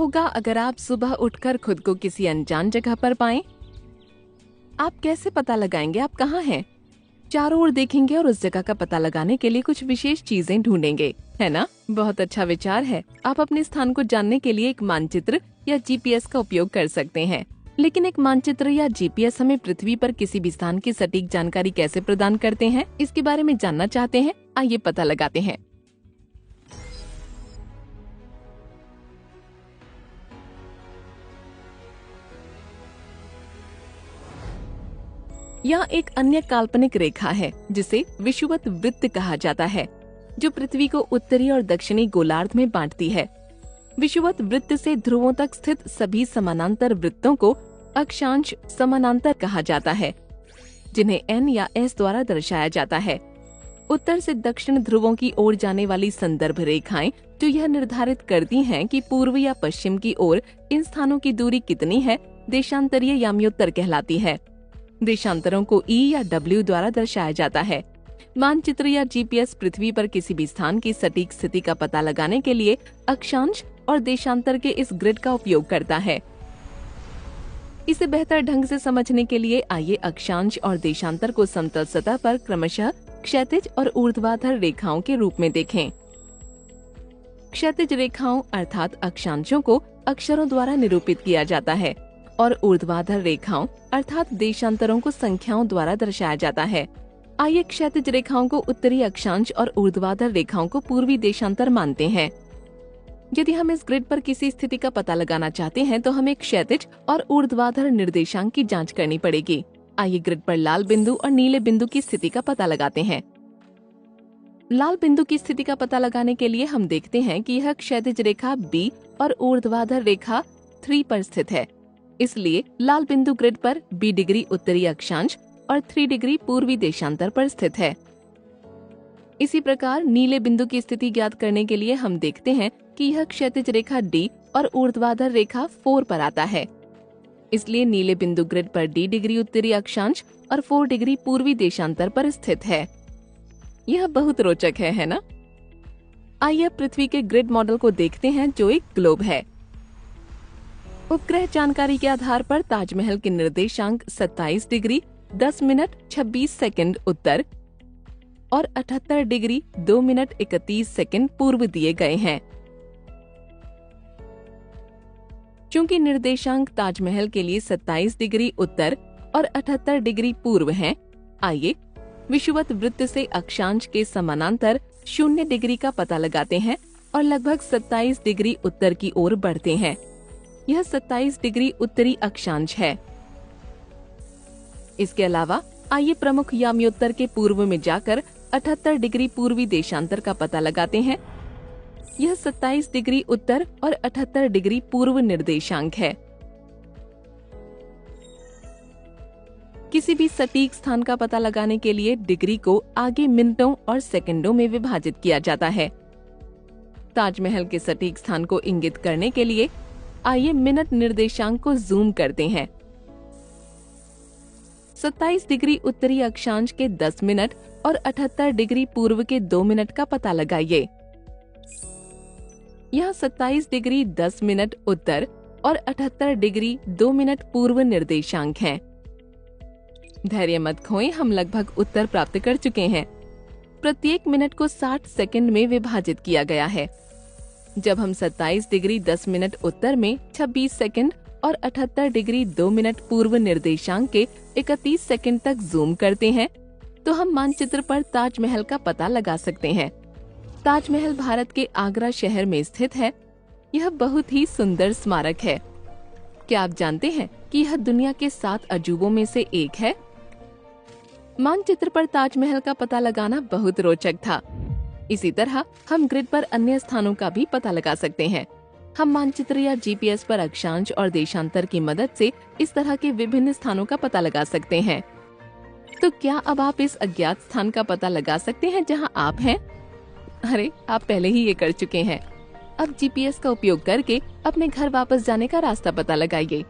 होगा अगर आप सुबह उठकर खुद को किसी अनजान जगह पर पाएं? आप कैसे पता लगाएंगे आप कहाँ हैं? चारों ओर देखेंगे और उस जगह का पता लगाने के लिए कुछ विशेष चीजें ढूंढेंगे, है ना? बहुत अच्छा विचार है। आप अपने स्थान को जानने के लिए एक मानचित्र या जीपीएस का उपयोग कर सकते हैं। लेकिन एक मानचित्र या जीपीएस हमें पृथ्वी पर किसी भी स्थान की सटीक जानकारी कैसे प्रदान करते हैं, इसके बारे में जानना चाहते हैं? आइए पता लगाते हैं। यहाँ एक अन्य काल्पनिक रेखा है जिसे विषुवत वृत्त कहा जाता है, जो पृथ्वी को उत्तरी और दक्षिणी गोलार्ध में बांटती है। विषुवत वृत्त से ध्रुवों तक स्थित सभी समानांतर वृत्तों को अक्षांश समानांतर कहा जाता है, जिन्हें N या S द्वारा दर्शाया जाता है। उत्तर से दक्षिण ध्रुवों की ओर जाने वाली संदर्भ रेखाएं जो यह निर्धारित करती हैं कि पूर्व या पश्चिम की ओर इन स्थानों की दूरी कितनी है, देशांतरीय याम्योत्तर कहलाती है। देशांतरों को E या W द्वारा दर्शाया जाता है। मानचित्र या जीपीएस पृथ्वी पर किसी भी स्थान की सटीक स्थिति का पता लगाने के लिए अक्षांश और देशांतर के इस ग्रिड का उपयोग करता है। इसे बेहतर ढंग से समझने के लिए आइए अक्षांश और देशांतर को समतल सतह पर क्रमशः क्षैतिज और ऊर्ध्वाधर रेखाओं के रूप में देखें। क्षैतिज रेखाओं अर्थात अक्षांशों को अक्षरों द्वारा निरूपित किया जाता है और ऊर्ध्वाधर रेखाओं अर्थात देशांतरों को संख्याओं द्वारा दर्शाया जाता है। आइए क्षैतिज रेखाओं को उत्तरी अक्षांश और ऊर्ध्वाधर रेखाओं को पूर्वी देशांतर मानते हैं। यदि हम इस ग्रिड पर किसी स्थिति का पता लगाना चाहते हैं तो हमें क्षैतिज और ऊर्ध्वाधर निर्देशांक की जांच करनी पड़ेगी। आइए ग्रिड पर लाल बिंदु और नीले बिंदु की स्थिति का पता लगाते हैं। लाल बिंदु की स्थिति का पता लगाने के लिए हम देखते हैं कि यह क्षैतिज रेखा B और ऊर्ध्वाधर रेखा 3 पर स्थित है। इसलिए लाल बिंदु ग्रिड पर B डिग्री उत्तरी अक्षांश और 3 डिग्री पूर्वी देशांतर पर स्थित है। इसी प्रकार नीले बिंदु की स्थिति ज्ञात करने के लिए हम देखते हैं कि यह क्षैतिज रेखा D और ऊर्ध्वाधर रेखा 4 पर आता है। इसलिए नीले बिंदु ग्रिड पर D डिग्री उत्तरी अक्षांश और 4 डिग्री पूर्वी देशांतर पर स्थित है। यह बहुत रोचक है ना? आइए पृथ्वी के ग्रिड मॉडल को देखते हैं जो एक ग्लोब है। उपग्रह जानकारी के आधार पर ताजमहल के निर्देशांक 27 डिग्री 10 मिनट 26 सेकंड उत्तर और 78 डिग्री 2 मिनट 31 सेकंड पूर्व दिए गए हैं। चूंकि निर्देशांक ताजमहल के लिए 27 डिग्री उत्तर और 78 डिग्री पूर्व हैं, आइए विषुवत वृत्त से अक्षांश के समानांतर 0 डिग्री का पता लगाते हैं और लगभग 27 डिग्री उत्तर की ओर बढ़ते हैं। यह 27 डिग्री उत्तरी अक्षांश है। इसके अलावा आइए प्रमुख याम्योत्तर के पूर्व में जाकर 78 डिग्री पूर्वी देशांतर का पता लगाते हैं। यह 27 डिग्री उत्तर और 78 डिग्री पूर्व निर्देशांक है। किसी भी सटीक स्थान का पता लगाने के लिए डिग्री को आगे मिनटों और सेकंडों में विभाजित किया जाता है। ताजमहल के सटीक स्थान को इंगित करने के लिए आइए मिनट निर्देशांक को जूम करते हैं। 27 डिग्री उत्तरी अक्षांश के 10 मिनट और 78 डिग्री पूर्व के 2 मिनट का पता लगाइए। यह 27 डिग्री 10 मिनट उत्तर और 78 डिग्री 2 मिनट पूर्व निर्देशांक हैं। धैर्य मत खोएं, हम लगभग उत्तर प्राप्त कर चुके हैं। प्रत्येक मिनट को 60 सेकंड में विभाजित किया गया है। जब हम 27 डिग्री 10 मिनट उत्तर में 26 सेकंड और 78 डिग्री 2 मिनट पूर्व निर्देशांक के 31 सेकंड तक जूम करते हैं, तो हम मानचित्र पर ताजमहल का पता लगा सकते हैं। ताजमहल भारत के आगरा शहर में स्थित है। यह बहुत ही सुंदर स्मारक है। क्या आप जानते हैं कि यह दुनिया के 7 अजूबों में से एक है? मानचित्र पर ताजमहल का पता लगाना बहुत रोचक था। इसी तरह हम ग्रिड पर अन्य स्थानों का भी पता लगा सकते हैं। हम मानचित्र या जीपीएस पर अक्षांश और देशांतर की मदद से इस तरह के विभिन्न स्थानों का पता लगा सकते हैं। तो क्या अब आप इस अज्ञात स्थान का पता लगा सकते हैं जहां आप हैं? अरे, आप पहले ही ये कर चुके हैं। अब जीपीएस का उपयोग करके अपने घर वापस जाने का रास्ता पता लगाइए।